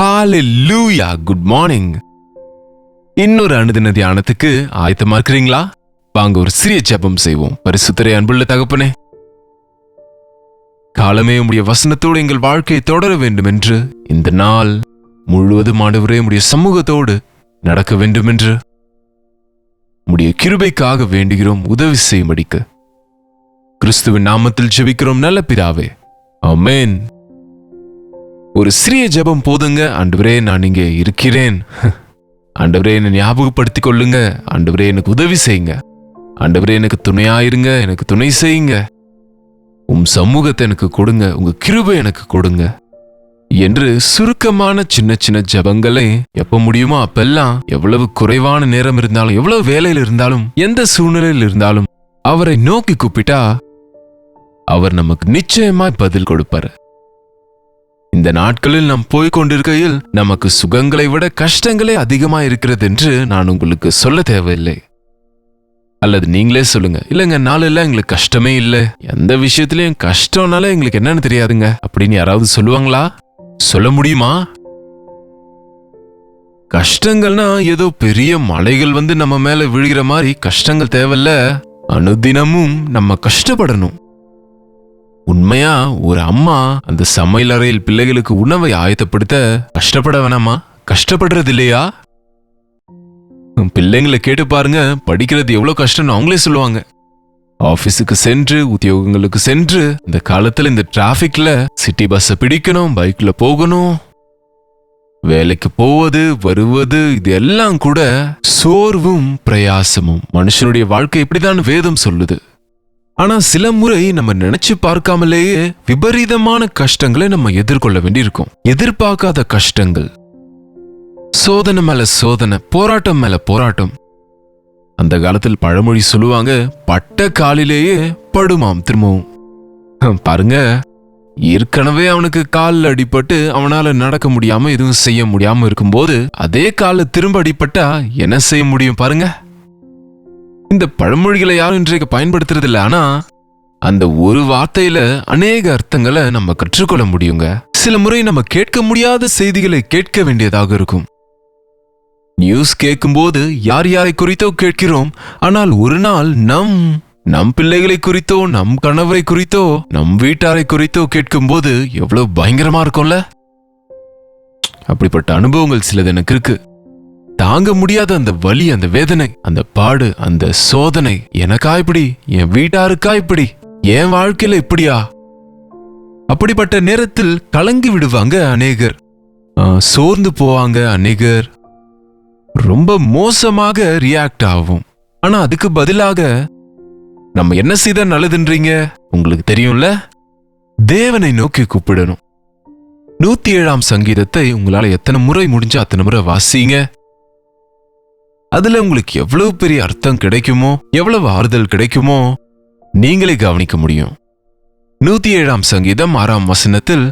ஹalleluya good morning. இன்னொரு அனுதின தியானத்துக்கு ஆயத்தமா இருக்கிறீங்களா? வாங்க ஒரு சிறிய ஜெபம் செய்வோம். பரிசுத்தரே, அன்புள்ள தகப்பனே, காலமே உம்முடைய வசனத்தோடு எங்கள் வாழ்க்கையை தொடர வேண்டும் என்று, இந்த நாள் முழுவதும் ஆண்டவரே உம்முடைய சமூகத்தோடு நடக்க வேண்டும் என்று உம்முடைய கிருபைக்காக வேண்டுகிறோம். உதவி செய்யும்படிக்கு கிறிஸ்துவின் நாமத்தில் ஜெபிக்கிறோம் நல்ல பிதாவே, ஆமென். ஒரு சிறிய ஜெபம் போதுங்க. ஆண்டவரே, நான் இங்கே இருக்கிறேன். ஆண்டவரே, என்னை ஞாபகப்படுத்திக் கொள்ளுங்க. ஆண்டவரே, எனக்கு உதவி செய்யுங்க. ஆண்டவரே, எனக்கு துணையாயிருங்க. எனக்கு துணை செய்யுங்க. உம் சமூகத்தை எனக்கு கொடுங்க. உங்க கிருபை எனக்கு கொடுங்க என்று சுருக்கமான சின்ன சின்ன ஜெபங்களை எப்ப முடியுமோ அப்பெல்லாம், எவ்வளவு குறைவான நேரம் இருந்தாலும், எவ்வளவு வேலையில் இருந்தாலும், எந்த சூழ்நிலையில் இருந்தாலும் அவரை நோக்கி கூப்பிட்டா அவர் நமக்கு நிச்சயமாய் பதில் கொடுப்பார். இந்த நாட்களில் நாம் போய்கொண்டிருக்கையில் நமக்கு சுகங்களை விட கஷ்டங்களே அதிகமா இருக்கிறது என்று நான் உங்களுக்கு சொல்ல தேவையில்லை. அல்லது நீங்களே சொல்லுங்க, இல்லைங்க நாளெல்லாம் எங்களுக்கு கஷ்டமே இல்லை, எந்த விஷயத்திலையும் கஷ்டம்னால எங்களுக்கு என்னன்னு தெரியாதுங்க அப்படின்னு யாராவது சொல்லுவாங்களா? சொல்ல முடியுமா? கஷ்டங்கள்னா ஏதோ பெரிய மலைகள் வந்து நம்ம மேல விழுகிற மாதிரி கஷ்டங்கள் தேவையில்ல. அனுதினமும் நம்ம கஷ்டப்படணும். உண்மையா ஒரு அம்மா அந்த சமையல் அறையில் பிள்ளைகளுக்கு உணவை ஆயத்தப்படுத்த கஷ்டப்பட வேணாமா? கஷ்டப்படுறது இல்லையா? பிள்ளைங்களை கேட்டு பாருங்க, படிக்கிறது எவ்வளவு கஷ்டம்னு அவங்களே சொல்லுவாங்க. ஆபீஸுக்கு சென்று, உத்தியோகங்களுக்கு சென்று, இந்த காலத்துல இந்த டிராபிக்ல சிட்டி பஸ் பிடிக்கணும், பைக்ல போகணும், வேலைக்கு போவது வருவது, இது எல்லாம் கூட சோர்வும் பிரயாசமும். மனுஷனுடைய வாழ்க்கை இப்படிதான் வேதம் சொல்லுது. ஆனா சில முறை நம்ம நினைச்சு பார்க்காமலேயே விபரீதமான கஷ்டங்களை நம்ம எதிர்கொள்ள வேண்டியிருக்கும். எதிர்பார்க்காத கஷ்டங்கள், சோதனை மேல சோதனை, போராட்டம் மேல போராட்டம். அந்த காலத்தில் பழமொழி சொல்லுவாங்க, பட்ட காலிலேயே படுமாம் திரும்பவும். பாருங்க, ஏற்கனவே அவனுக்கு காலில் அடிபட்டு அவனால நடக்க முடியாம எதுவும் செய்ய முடியாம இருக்கும்போது அதே காலில் திரும்ப அடிபட்டா என்ன செய்ய முடியும் பாருங்க. இந்த பழமொழிகளை யாரும் இன்றைக்கு பயன்படுத்துறது இல்லை. ஆனா அந்த ஒரு வார்த்தையில அநேக அர்த்தங்களை நம்ம கற்றுக்கொள்ள முடியுங்க. சில முறை நம்ம கேட்க முடியாத செய்திகளை கேட்க வேண்டியதாக இருக்கும். நியூஸ் கேட்கும்போது யார் யாரை குறித்தோ கேட்கிறோம். ஆனால் ஒரு நாள் நம் பிள்ளைகளை குறித்தோ, நம் கணவரை குறித்தோ, நம் வீட்டாரை குறித்தோ கேட்கும்போது எவ்வளவு பயங்கரமா இருக்கும்ல. அப்படிப்பட்ட அனுபவங்கள் சிலது எனக்கு இருக்கு. தாங்க முடியாத அந்த வலி, அந்த வேதனை, அந்த பாடு, அந்த சோதனை, எனக்கா இப்படி, என் வீட்டாருக்கா இப்படி, என் வாழ்க்கையில இப்படியா? அப்படிப்பட்ட நேரத்தில் கலங்கி விடுவாங்க அநேகர், சோர்ந்து போவாங்க அநேகர், ரொம்ப மோசமாக ரியாக்ட் ஆகும். ஆனா அதுக்கு பதிலாக நம்ம என்ன செய்த நல்லதுன்றீங்க? உங்களுக்கு தெரியும்ல, தேவனை நோக்கி கூப்பிடணும். 107ஆம் சங்கீதத்தை உங்களால எத்தனை முறை முடிஞ்சா அத்தனை முறை வாசிங்க. அதுல உங்களுக்கு எவ்வளவு பெரிய அர்த்தம் கிடைக்குமோ, எவ்வளவு ஆறுதல் கிடைக்குமோ நீங்களே கவனிக்க முடியும். 107ஆம் சங்கீதம் 6ஆம் வசனத்தில்,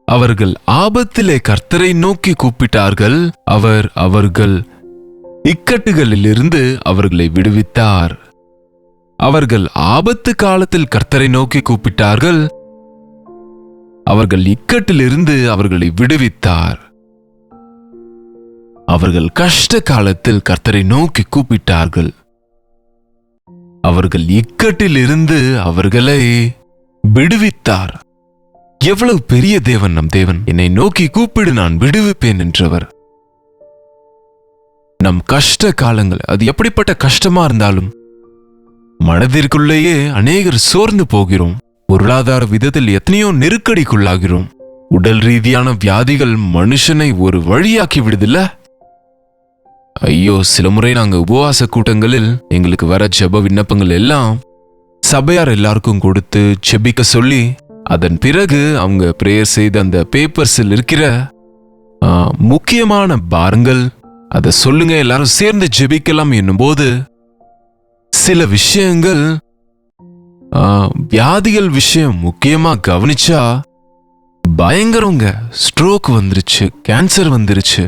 அவர்கள் ஆபத்திலே கர்த்தரை நோக்கி கூப்பிட்டார்கள், அவர் அவர்கள் இக்கட்டுகளிலிருந்து அவர்களை விடுவித்தார். அவர்கள் ஆபத்து காலத்தில் கர்த்தரை நோக்கி கூப்பிட்டார்கள், அவர்கள் இக்கட்டிலிருந்து அவர்களை விடுவித்தார். அவர்கள் கஷ்ட காலத்தில் கர்த்தரை நோக்கி கூப்பிட்டார்கள், அவர்கள் இக்கட்டில் இருந்து அவர்களை விடுவித்தார். எவ்வளவு பெரிய தேவன் நம் தேவன்! என்னை நோக்கி கூப்பிடு, நான் விடுவிப்பேன் என்றவர். நம் கஷ்ட காலங்கள், அது எப்படிப்பட்ட கஷ்டமா இருந்தாலும், மனதிற்குள்ளேயே அநேகர் சோர்ந்து போகிறோம். பொருளாதார விதத்தில் எத்தனையோ நெருக்கடிக்குள்ளாகிறோம். உடல் ரீதியான வியாதிகள் மனுஷனை ஒரு வழியாக்கி விடுதில்ல. ஐயோ, சில முறை நாங்க உபவாச கூட்டங்களில் எங்களுக்கு வர ஜெப விண்ணப்பங்கள் எல்லாம் சபையார் எல்லாருக்கும் கொடுத்து ஜெபிக்க சொல்லி, அதன் பிறகு அவங்க பிரேயர் செய்த அந்த பேப்பர்ஸில் இருக்கிற முக்கியமான பாரங்கள் அதை சொல்லுங்க, எல்லாரும் சேர்ந்து ஜெபிக்கலாம் என்னும்போது சில விஷயங்கள், வியாதிகள் விஷயம் முக்கியமா கவனிச்சா பயங்கரங்க. ஸ்ட்ரோக் வந்துருச்சு, கேன்சர் வந்துருச்சு,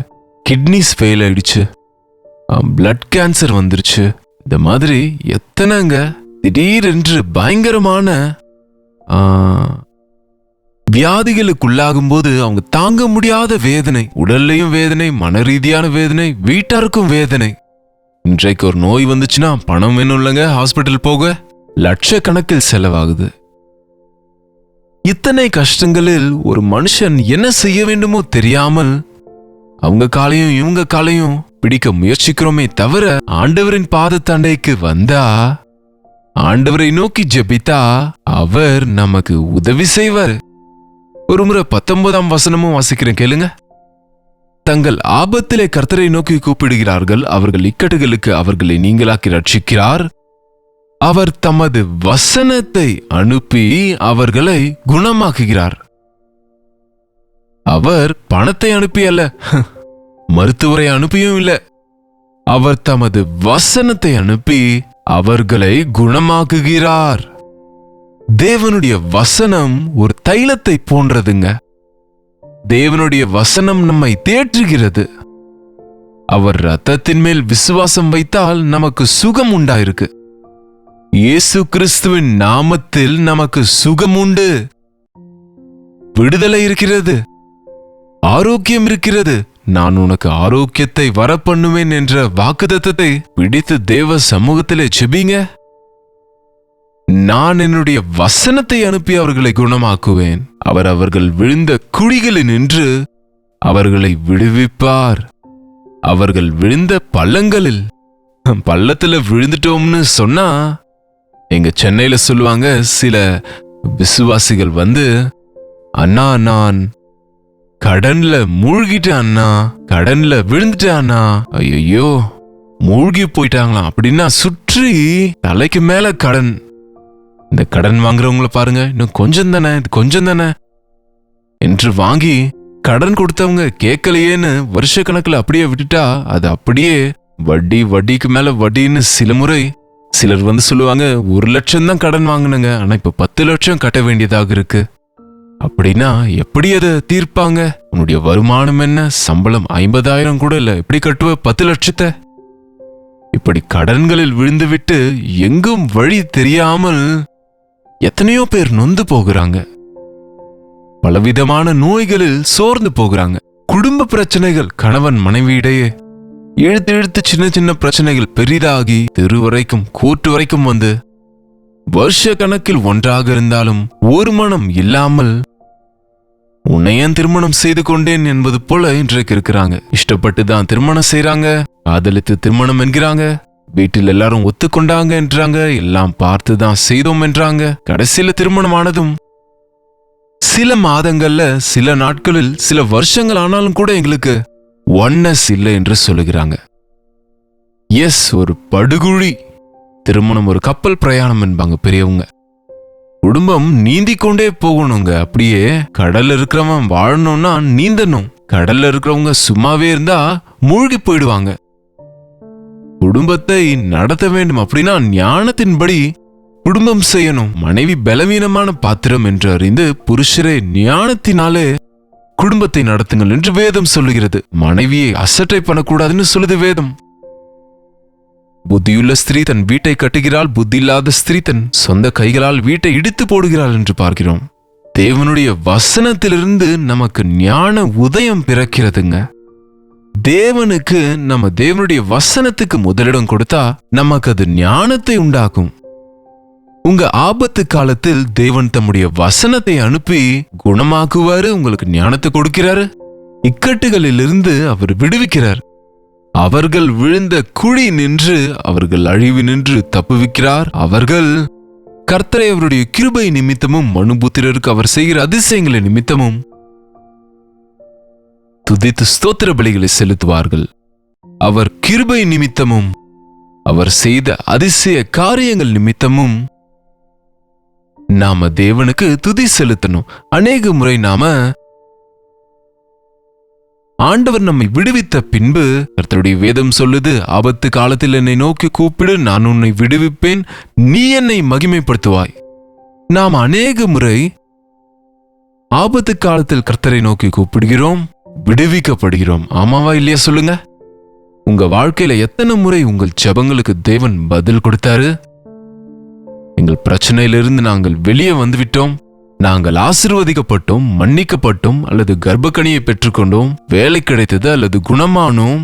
கிட்னிஸ் ஃபெயில் ஆயிடுச்சு, பிளட் கேன்சர் வந்துருச்சு. இந்த மாதிரி எத்தனைங்க திடீரென்று பயங்கரமான வியாதிகளுக்குள்ளாகும் போது அவங்க தாங்க முடியாத வேதனை, உடல்லையும் வேதனை, மன ரீதியான வேதனை, வீட்டாருக்கும் வேதனை. இன்றைக்கு ஒரு நோய் வந்துச்சுன்னா பணம் வேணும் இல்லைங்க, ஹாஸ்பிட்டல் போக லட்சக்கணக்கில் செலவாகுது. இத்தனை கஷ்டங்களில் ஒரு மனுஷன் என்ன செய்ய வேண்டுமோ தெரியாமல் அவங்க காலையும் இவங்க காலையும் பிடிக்க முயற்சிக்கிறோமே தவிர, ஆண்டவரின் பாதத்தண்டைக்கு வந்தா, ஆண்டவரை நோக்கி ஜெபித்தா அவர் நமக்கு உதவி செய்வார். ஒரு முறை 19ஆம் வசனமும் வாசிக்கிறேன், கேளுங்க. தங்கள் ஆபத்திலே கர்த்தரை நோக்கி கூப்பிடுகிறார்கள், அவர்கள் இக்கட்டுகளுக்கு அவர்களை நீங்களாக்கி ரட்சிக்கிறார். அவர் தமது வசனத்தை அனுப்பி அவர்களை குணமாக்குகிறார். அவர் பணத்தை அனுப்பி அல்ல, மருத்துவரை அனுப்பியும் இல்லை, அவர் தமது வசனத்தை அனுப்பி அவர்களை குணமாக்குகிறார். தேவனுடைய வசனம் ஒரு தைலத்தை போன்றதுங்க. தேவனுடைய வசனம் நம்மை தேற்றுகிறது. அவர் இரத்தத்தின் மேல் விசுவாசம் வைத்தால் நமக்கு சுகம் உண்டாயிருக்கு. இயேசு கிறிஸ்துவின் நாமத்தில் நமக்கு சுகம் உண்டு, விடுதலை இருக்கிறது, ஆரோக்கியம் இருக்கிறது. நான் உனக்கு ஆரோக்கியத்தை வரப்பண்ணுவேன் என்ற வாக்குத்தத்தத்தை பிடித்து தேவ சமூகத்திலே ஜெபிங்க. நான் என்னுடைய வசனத்தை அனுப்பி அவர்களை குணமாக்குவேன். அவர் அவர்கள் விழுந்த குழிகளில் நின்று அவர்களை விடுவிப்பார். அவர்கள் விழுந்த பள்ளங்களில், பள்ளத்துல விழுந்துட்டோம்னு சொன்னா, எங்க சென்னையில சொல்லுவாங்க, சில விசுவாசிகள் வந்து, அண்ணா நான் கடன்ல மூழ்கிட்டேன் அண்ணா, கடன்ல விழுந்துட்டேன் அண்ணா, ஐயோ மூழ்கி போயிட்டாங்களாம் அப்படின்னா சுற்றி தலைக்கு மேல கடன். இந்த கடன் வாங்குறவங்கள பாருங்க, இன்னும் கொஞ்சம் தானே, இது கொஞ்சம் தானே என்று வாங்கி கடன் கொடுத்தவங்க கேட்கலையேன்னு வருஷ கணக்கில் அப்படியே விட்டுட்டா அது அப்படியே வட்டி வட்டிக்கு மேல வட்டின்னு சில முறை சிலர் வந்து சொல்லுவாங்க, 1 லட்சம் தான் கடன் வாங்கினுங்க, ஆனா இப்ப 10 லட்சம் கட்ட வேண்டியதாக இருக்கு. அப்படின்னா எப்படி அதை தீர்ப்பாங்க? உன்னுடைய வருமானம் என்ன? சம்பளம் 50,000 கூட இல்ல, எப்படி கட்டுவ 10 லட்சத்தை? இப்படி கடன்களில் விழுந்துவிட்டு எங்கும் வழி தெரியாமல் எத்தனையோ பேர் நொந்து போகிறாங்க. பலவிதமான நோய்களில் சோர்ந்து போகிறாங்க. குடும்ப பிரச்சனைகள், கணவன் மனைவியிடையே இழுத்து இழுத்து சின்ன சின்ன பிரச்சனைகள் பெரிதாகி தெரு வரைக்கும், கோர்ட்டு வரைக்கும் வந்து வருஷ கணக்கில் ஒன்றாக இருந்தாலும் ஒரு மனம் இல்லாமல் உன்னை ஏன் திருமணம் செய்து கொண்டேன் என்பது போல இன்றைக்கு இருக்கிறாங்க. இஷ்டப்பட்டு தான் திருமணம் செய்யறாங்க, காதலித்து திருமணம் என்கிறாங்க, வீட்டில் எல்லாரும் ஒத்துக்கொண்டாங்க என்றாங்க, எல்லாம் பார்த்துதான் செய்தோம் என்றாங்க. கடைசியில திருமணமானதும் சில மாதங்கள்ல, சில நாட்களில், சில வருஷங்கள் ஆனாலும் கூட எங்களுக்கு ஒன்னஸ் இல்லை என்று சொல்லுகிறாங்க. எஸ், ஒரு படுகுழி. திருமணம் ஒரு கப்பல் பிரயாணம் என்பாங்க பெரியவங்க. குடும்பம் நீந்தி கொண்டே போகணுங்க. அப்படியே கடல்ல இருக்கிறவன் வாழணும்னா நீந்தணும். கடல்ல இருக்கிறவங்க சும்மாவே இருந்தா மூழ்கி போயிடுவாங்க. குடும்பத்தை நடத்த வேண்டும் அப்படின்னா ஞானத்தின்படி குடும்பம் செய்யணும். மனைவி பலவீனமான பாத்திரம் என்று அறிந்து புருஷரே ஞானத்தினாலே குடும்பத்தை நடத்துங்கள் என்று வேதம் சொல்லுகிறது. மனைவியை அசட்டை பண்ணக்கூடாதுன்னு சொல்லுது வேதம். புத்தியுள்ள ஸ்திரீ தன் வீட்டை கட்டுகிறாள், புத்தி இல்லாத ஸ்திரீ தன் சொந்த கைகளால் வீட்டை இடித்து போடுகிறாள் என்று பார்க்கிறோம். தேவனுடைய வசனத்திலிருந்து நமக்கு ஞான உதயம் பிறக்கிறதுங்க. தேவனுக்கு, நம்ம தேவனுடைய வசனத்துக்கு முதலிடம் கொடுத்தா நமக்கு அது ஞானத்தை உண்டாக்கும். உங்க ஆபத்து காலத்தில் தேவன் தம்முடைய வசனத்தை அனுப்பி குணமாக்குவாரு, உங்களுக்கு ஞானத்தை கொடுக்கிறாரு. இக்கட்டுகளிலிருந்து அவர் விடுவிக்கிறார். அவர்கள் விழுந்த குழி நின்று அவர்கள் அழிவு நின்று தப்புவிக்கிறார். அவர்கள் கர்த்தரை அவருடைய கிருபை நிமித்தமும் மனுபுத்திரருக்கு அவர் செய்கிற அதிசயங்களை நிமித்தமும் துதித்து ஸ்தோத்திர பலிகளை செலுத்துவார்கள். அவர் கிருபை நிமித்தமும் அவர் செய்த அதிசய காரியங்கள் நிமித்தமும் நாம தேவனுக்கு துதி செலுத்தணும். அநேக முறை நாம ஆண்டவர் நம்மை விடுவித்த பின்பு, கர்த்தருடைய வேதம் சொல்லுது, ஆபத்து காலத்தில் என்னை நோக்கி கூப்பிடு, நான் உன்னை விடுவிப்பேன், நீ என்னை மகிமைப்படுத்துவாய். நாம் அநேக முறை ஆபத்து காலத்தில் கர்த்தரை நோக்கி கூப்பிடுகிறோம், விடுவிக்கப்படுகிறோம். ஆமாவா இல்லையா சொல்லுங்க? உங்க வாழ்க்கையில எத்தனை முறை உங்கள் ஜெபங்களுக்கு தேவன் பதில் கொடுத்தாரு? எங்கள் பிரச்சனையிலிருந்து நாங்கள் வெளியே வந்துவிட்டோம், நாங்கள் ஆசீர்வதிக்கப்பட்டோம், மன்னிக்கப்பட்டோம், அல்லது கர்ப்பக்கனியை பெற்றுக்கொண்டோம், வேலை கிடைத்தது அல்லது குணமானோம்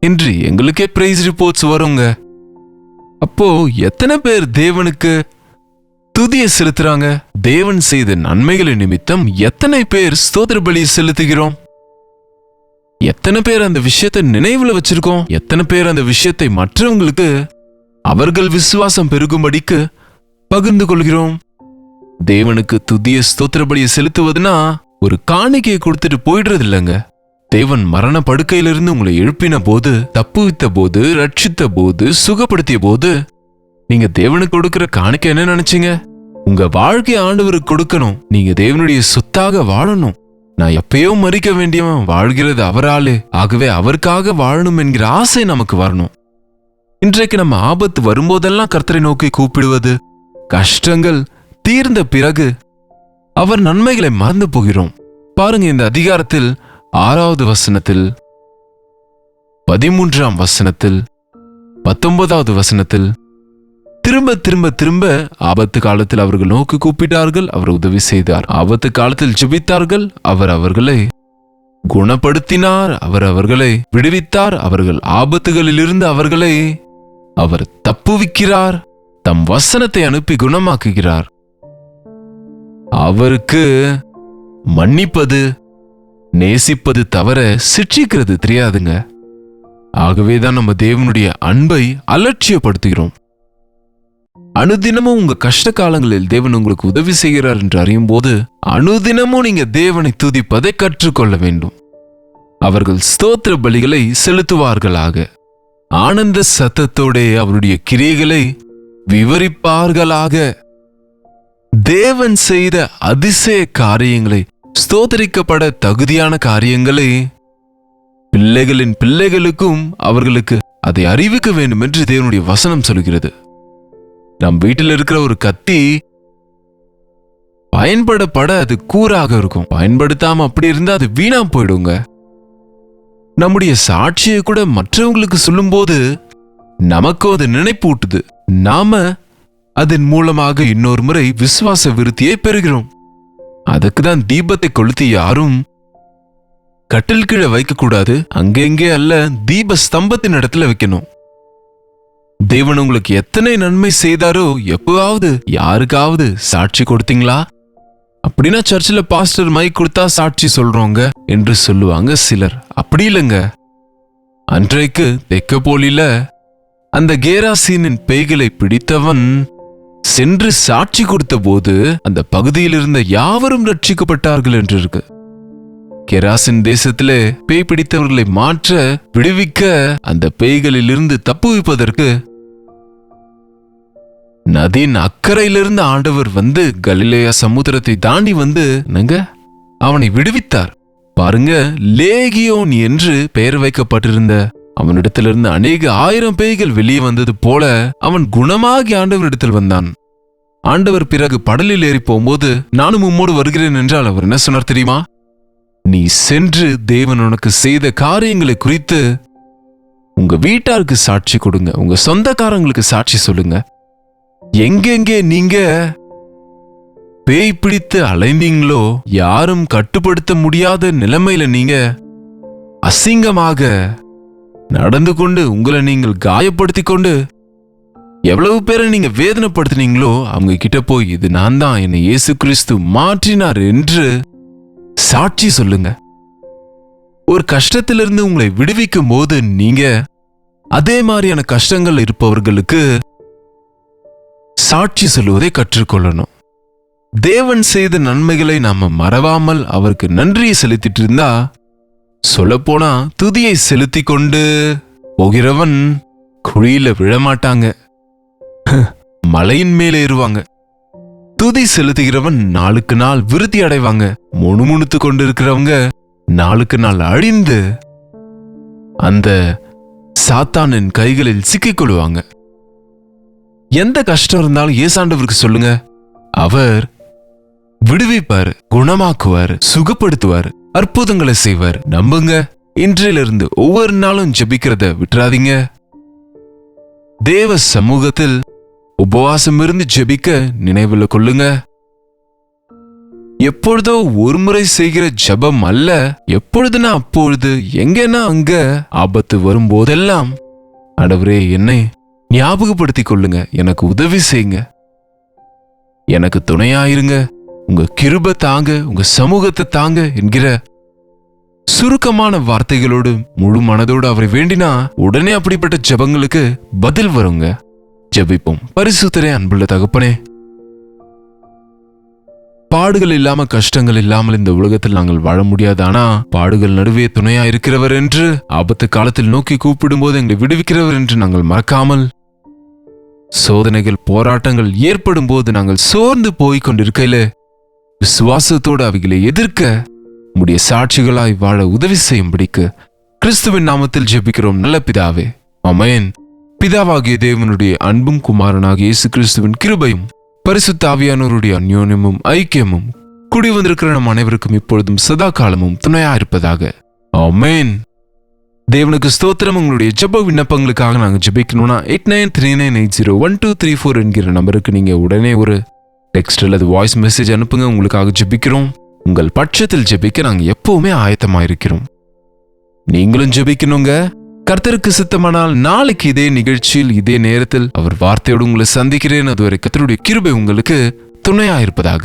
என்று எங்களுக்கே பிரைஸ் ரிப்போர்ட்ஸ் வருங்க. அப்போ எத்தனை பேர் தேவனுக்கு துதியை செலுத்துறாங்க? தேவன் செய்த நன்மைகளின் நிமித்தம் எத்தனை பேர் ஸ்தோத்திர பலியை செலுத்துகிறோம்? எத்தனை பேர் அந்த விஷயத்தை நினைவுல வச்சிருக்கோம்? எத்தனை பேர் அந்த விஷயத்தை மற்றவங்களுக்கு அவர்கள் விசுவாசம் பெருகும்படிக்கு பகிர்ந்து கொள்கிறோம்? தேவனுக்கு துதிய ஸ்தோத்திர பலியை செலுத்துவதுனா ஒரு காணிக்கையை கொடுத்துட்டு போயிடுறது இல்லைங்க. தேவன் மரண படுக்கையிலிருந்து உங்களை எழுப்பின போது, தப்புவித்த போது, ரட்சித்த போது, சுகப்படுத்திய போது நீங்க தேவனுக்கு கொடுக்கிற காணிக்கை என்ன நினைச்சீங்க? உங்க வாழ்க்கையை ஆண்டவருக்கு கொடுக்கணும். நீங்க தேவனுடைய சொத்தாக வாழணும். நான் எப்பயோ மறிக்க வேண்டியவன், வாழ்கிறது அவராலே, ஆகவே அவருக்காக வாழணும் என்கிற ஆசை நமக்கு வரணும். இன்றைக்கு நம்ம ஆபத்து வரும்போதெல்லாம் கர்த்தரை நோக்கி கூப்பிடுவது, கஷ்டங்கள் தீர்ந்த பிறகு அவர் நன்மைகளை மறந்து போகிறோம். பாருங்க, இந்த அதிகாரத்தில் 6வது வசனத்தில், 13ஆம் வசனத்தில், 19வது வசனத்தில் திரும்ப திரும்ப திரும்ப ஆபத்து காலத்தில் அவர்கள் நோக்கி கூப்பிட்டார்கள், அவர் உதவி செய்தார். ஆபத்து காலத்தில் ஜெபித்தார்கள், அவர் அவர்களை குணப்படுத்தினார், அவர் அவர்களை விடுவித்தார். அவர்கள் ஆபத்துகளிலிருந்து அவர்களை அவர் தப்புவிக்கிறார், தம் வசனத்தை அனுப்பி குணமாக்குகிறார். அவருக்கு மன்னிப்பது, நேசிப்பது தவிர சிட்சிக்கிறது தெரியாதுங்க. ஆகவேதான் நம்ம தேவனுடைய அன்பை அலட்சியப்படுத்துகிறோம். அனுதினமும் உங்க கஷ்ட காலங்களில் தேவன் உங்களுக்கு உதவி செய்கிறார் என்று அறியும் போது அனுதினமும் நீங்க தேவனை துதிப்பதை கற்றுக்கொள்ள வேண்டும். அவர்கள் ஸ்தோத்திர பலிகளை செலுத்துவார்களாக, ஆனந்த சத்தத்தோட அவருடைய கிரியைகளை விவரிப்பார்களாக. தேவன் செய்த அதிசய காரியங்களை, ஸ்தோத்தரிக்கப்பட தகுதியான காரியங்களை பிள்ளைகளின் பிள்ளைகளுக்கும் அவர்களுக்கு அதை அறிவிக்க வேண்டும் என்று தேவனுடைய வசனம் சொல்கிறது. நம் வீட்டில் இருக்கிற ஒரு கத்தி பயன்படப்பட அது கூராக இருக்கும். பயன்படுத்தாம அப்படி இருந்தா அது வீணா போயிடுங்க. நம்முடைய சாட்சியை கூட மற்றவங்களுக்கு சொல்லும் போது நமக்கு அது நினைப்பூட்டுது. நாம அதன் மூலமாக இன்னொரு முறை விசுவாச விருத்தியை பெறுகிறோம். அதுக்குதான் தீபத்தை கொளுத்தி யாரும் கட்டில் கீழே வைக்க கூடாது, அங்கெங்கே அல்ல, தீப ஸ்தம்பத்தின் இடத்துல வைக்கணும். தேவன் உங்களுக்கு எத்தனை நன்மை செய்தாரோ எப்பவாவது யாருக்காவது சாட்சி கொடுத்தீங்களா? அப்படின்னா சர்ச்சில் பாஸ்டர் மைக் கொடுத்தா சாட்சி சொல்றோங்க என்று சொல்லுவாங்க சிலர். அப்படி இல்லைங்க. அன்றைக்கு தெக்கப்போலில அந்த கேராசீனின் பேய்களை பிடித்தவன் சென்று சாட்சி கொடுத்த போது அந்த பகுதியில் இருந்த யாவரும் ரட்சிக்கப்பட்டார்கள் என்று இருக்கு. கெராசின் தேசத்திலே பேய் பிடித்தவர்களை மாற்ற, விடுவிக்க, அந்த பேய்களில் இருந்து தப்புவிப்பதற்கு நதியின் அக்கறையிலிருந்து ஆண்டவர் வந்து கலிலேயா சமுத்திரத்தை தாண்டி வந்து அவனை விடுவித்தார். பாருங்க, லேகியோன் என்று பெயர் வைக்கப்பட்டிருந்த அவனிடத்திலிருந்து அநேக 1000 பேய்கள் வெளியே வந்தது போல அவன் குணமாகி ஆண்டவரிடத்தில் வந்தான். ஆண்டவர் பிறகு படலில் ஏறி போகும்போது, நானும் உம்மோடு வருகிறேன் என்றால் அவர் என்ன சொன்னார் தெரியுமா? நீ சென்று தேவன் உனக்கு செய்த காரியங்களை குறித்து உங்க வீட்டாருக்கு சாட்சி கொடுங்க, உங்க சொந்தக்காரங்களுக்கு சாட்சி சொல்லுங்க. எங்கெங்கே நீங்க பேய் பிடித்து அலைந்தீங்களோ, யாரும் கட்டுப்படுத்த முடியாத நிலைமையில நீங்க அசிங்கமாக நடந்து கொண்டு உங்களை நீங்கள் காயப்படுத்தி கொண்டு எவ்வளவு பேரை நீங்க வேதனைப்படுத்தினீங்களோ அவங்க கிட்ட போய், இது நான் தான், என்னை இயேசு கிறிஸ்து மாற்றினார் என்று சாட்சி சொல்லுங்க. ஒரு கஷ்டத்திலிருந்து உங்களை விடுவிக்கும் போது நீங்க அதே மாதிரியான கஷ்டங்கள் இருப்பவர்களுக்கு சாட்சி சொல்லுவதை கற்றுக்கொள்ளணும். தேவன் செய்த நன்மைகளை நாம மறவாமல் அவருக்கு நன்றியை செலுத்திட்டு இருந்தா, சொல்லப்போனா துதியை செலுத்தி கொண்டு போகிறவன் குழியில விழமாட்டாங்க, மலையின் மேலே ஏறுவாங்க. துதி செலுத்துகிறவன் நாளுக்கு நாள் விருத்தி அடைவாங்க. முணுமுணுத்து கொண்டு இருக்கிறவங்க நாளுக்கு நாள் அழிந்து அந்த சாத்தானின் கைகளில் சிக்கிக் கொள்வாங்க. எந்த கஷ்டம் இருந்தாலும் ஏசாண்டவருக்கு சொல்லுங்க, அவர் விடுவிப்பார், குணமாக்குவார், சுகப்படுத்துவார், அற்புதங்களை செய்வார். நம்புங்க. இன்றிலிருந்து ஒவ்வொரு நாளும் ஜெபிக்கிறத விட்டுறாதீங்க. தேவ சமூகத்தில் உபவாசம் இருந்து ஜெபிக்க நினைவுல கொள்ளுங்க. எப்பொழுதோ ஒரு முறை செய்கிற ஜெபம் அல்ல, எப்பொழுதுனா அப்பொழுது, எங்கன்னா அங்க ஆபத்து வரும்போதெல்லாம் ஆண்டவரே என்னை ஞாபகப்படுத்திக் கொள்ளுங்க, எனக்கு உதவி செய்யுங்க, எனக்கு துணையாயிருங்க, உங்க கிருபை தாங்க, உங்க சமூகத்தை தாங்க என்கிற சுருக்கமான வார்த்தைகளோடு முழு மனதோடு அவரை வேண்டினா உடனே அப்படிப்பட்ட ஜெபங்களுக்கு பதில் வருங்க. ஜெபிப்போம். பரிசுத்தரே, அன்புள்ள தகப்பனே, பாடுகள் இல்லாம கஷ்டங்கள் இல்லாமல் இந்த உலகத்தில் நாங்கள் வாழ முடியாது. ஆனா பாடுகள் நடுவே துணையா இருக்கிறவர் என்று, ஆபத்து காலத்தில் நோக்கி கூப்பிடும் போது எங்களை விடுவிக்கிறவர் என்று நாங்கள் மறக்காமல், சோதனைகள் போராட்டங்கள் ஏற்படும் போது நாங்கள் சோர்ந்து போய் கொண்டிருக்கையில விசுவாசத்தோடு அவைகளை எதிர்க்க உம்முடைய சாட்சிகளாய் வாழ உதவி செய்யும்படிக்கு கிறிஸ்துவின் நாமத்தில் ஜெபிக்கிறோம் நல்ல பிதாவே, ஆமென். பிதாவாகிய தேவனுடைய அன்பும் குமாரனாகிய இயேசு கிறிஸ்துவின் கிருபையும் பரிசுத்த ஆவியானவருடைய அந்யோன்யமும் ஐக்கியமும் கூடி வந்திருக்கிற நம் அனைவருக்கும் இப்பொழுதும் சதா காலமும் துணையா இருப்பதாக, ஆமென். தேவனுக்கு ஸ்தோத்திரம். உங்களுடைய ஜெப விண்ணப்பங்களுக்காக நாங்கள் ஜெபிக்கணும்னா 8939801234 என்கிற நம்பருக்கு நீங்க உடனே ஒரு டெக்ஸ்ட் அல்லது வாய்ஸ் மெசேஜ் அனுப்புங்க. உங்களுக்காக ஜெபிக்கிறோம். உங்கள் பட்சத்தில் ஜெபிக்க நாங்கள் எப்பவுமே ஆயத்தமாயிருக்கிறோம். நீங்களும் ஜெபிக்கணுங்க. கர்த்தருக்கு சித்தமானால் நாளைக்கு இதே நிகழ்ச்சியில் இதே நேரத்தில் அவர் வார்த்தையோடு உங்களை சந்திக்கிறேன். அதுவரை கர்த்தருடைய கிருபை உங்களுக்கு துணையாயிருப்பதாக.